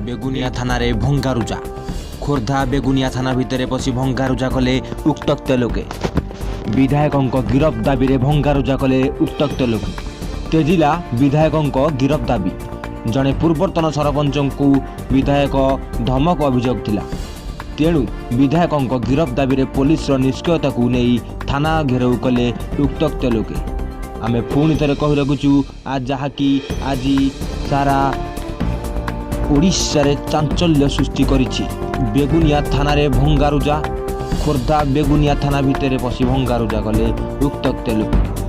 बेगुनिया थाना रे भंगारुजा खोर्धा बेगुनिया थाना भितर पशि भंगारुजा कले उक्तक्त लोके विधायकों गिरफ दाबी रे भंगारुजा कले उक्तक्त लोके तेजिला विधायकों गिरफ दाबी जड़े पूर्वतन सरपंच को विधायक धमक अभियोग थिला तेणु विधायकों गिरफ दाबी रे पुलिस निष्क्रियता को नहीं थाना घेराव कले उक्तक्त लोके आमे पुणी थे कही रखुचु आज जहाँकि आज सारा ओडिशा रे चांचल्य सृष्टि करिछि बेगुनिया थाना रे भंगारुजा खोर्धा बेगुनिया थाना भितर पशि भंगारुजा कले उक्तक्त लोके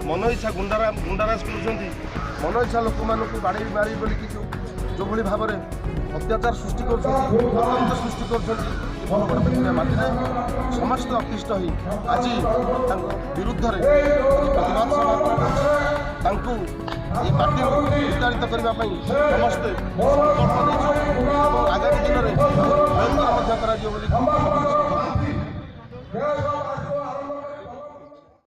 मन इच्छा गुंडाराज कर मन इच्छा लोक मानक बाड़ी मारी बोलिकी जो भाव में अत्याचार सृष्टि कर सृष्टि कर माटी समस्त अतिष्ठ हो आज विरुद्ध प्रतिवाद ये पार्टी विस्तारित करने समस्ते संकल्प आगामी दिन में